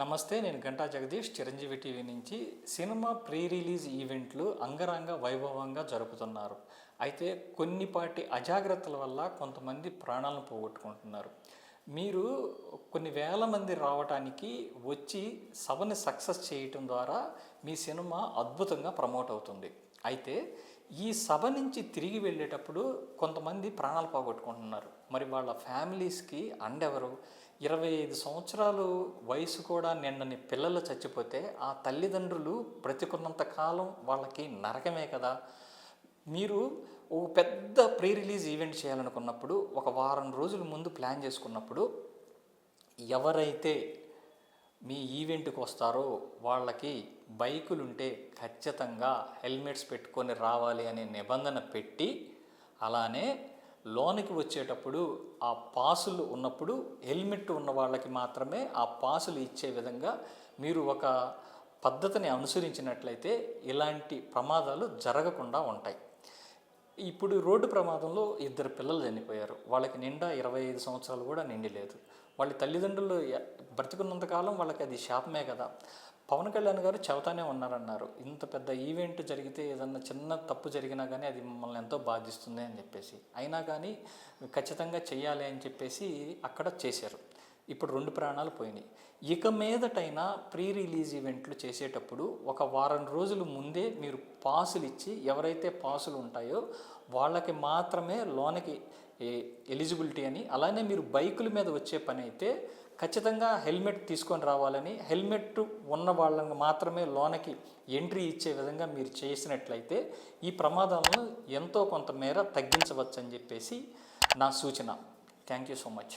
నమస్తే, నేను గంటా జగదీష్ చిరంజీవి టీవీ నుంచి. సినిమా ప్రీ రిలీజ్ ఈవెంట్లు అంగరంగ వైభవంగా జరుపుతున్నారు. అయితే కొన్నిపాటి అజాగ్రత్తల వల్ల కొంతమంది ప్రాణాలను పోగొట్టుకుంటున్నారు. మీరు కొన్ని వేల మంది రావటానికి వచ్చి సభని సక్సెస్ చేయటం ద్వారా మీ సినిమా అద్భుతంగా ప్రమోట్ అవుతుంది. అయితే ఈ సభ నుంచి తిరిగి వెళ్ళేటప్పుడు కొంతమంది ప్రాణాలు పోగొట్టుకుంటున్నారు. మరి వాళ్ళ ఫ్యామిలీస్కి అండెవరు? 25 సంవత్సరాలు వయసు కూడా నిండని పిల్లలు చచ్చిపోతే ఆ తల్లిదండ్రులు బ్రతికున్నంత కాలం వాళ్ళకి నరకమే కదా. మీరు ఓ పెద్ద ప్రీ రిలీజ్ ఈవెంట్ చేయాలనుకున్నప్పుడు ఒక వారం రోజుల ముందు ప్లాన్ చేసుకున్నప్పుడు ఎవరైతే మీ ఈవెంట్కి వస్తారో వాళ్ళకి బైకులుంటే ఖచ్చితంగా హెల్మెట్స్ పెట్టుకొని రావాలి అనే నిబంధన పెట్టి, అలానే లోనికి వచ్చేటప్పుడు ఆ పాసులు ఉన్నప్పుడు హెల్మెట్ ఉన్న వాళ్ళకి మాత్రమే ఆ పాసులు ఇచ్చే విధంగా మీరు ఒక పద్ధతిని అనుసరించినట్లయితే ఇలాంటి ప్రమాదాలు జరగకుండా ఉంటాయి. ఇప్పుడు రోడ్డు ప్రమాదంలో 2 పిల్లలు చనిపోయారు. వాళ్ళకి నిండా 25 సంవత్సరాలు కూడా నిండి లేదు. వాళ్ళ తల్లిదండ్రులు బ్రతికున్నంతకాలం వాళ్ళకి అది శాపమే కదా. పవన్ కళ్యాణ్ గారు చెబుతానే ఉన్నారన్నారు, ఇంత పెద్ద ఈవెంట్ జరిగితే ఏదన్నా చిన్న తప్పు జరిగినా కానీ అది మమ్మల్ని ఎంతో బాధిస్తుంది అని చెప్పేసి. అయినా కానీ ఖచ్చితంగా చెయ్యాలి అని చెప్పేసి అక్కడ చేశారు. ఇప్పుడు 2 ప్రాణాలు పోయినాయి. ఇక మీదటైనా ప్రీ రిలీజ్ ఈవెంట్లు చేసేటప్పుడు ఒక వారం రోజుల ముందే మీరు పాసులు ఇచ్చి, ఎవరైతే పాసులు ఉంటాయో వాళ్ళకి మాత్రమే లోనికి ఎలిజిబిలిటీ అని, అలానే మీరు బైకుల మీద వచ్చే పని అయితే ఖచ్చితంగా హెల్మెట్ తీసుకొని రావాలని, హెల్మెట్ ఉన్న వాళ్ళని మాత్రమే లోనకి ఎంట్రీ ఇచ్చే విధంగా మీరు చేసినట్లయితే ఈ ప్రమాదాలను ఎంతో కొంత మేర తగ్గించవచ్చు అని చెప్పేసి నా సూచన. Thank you so much.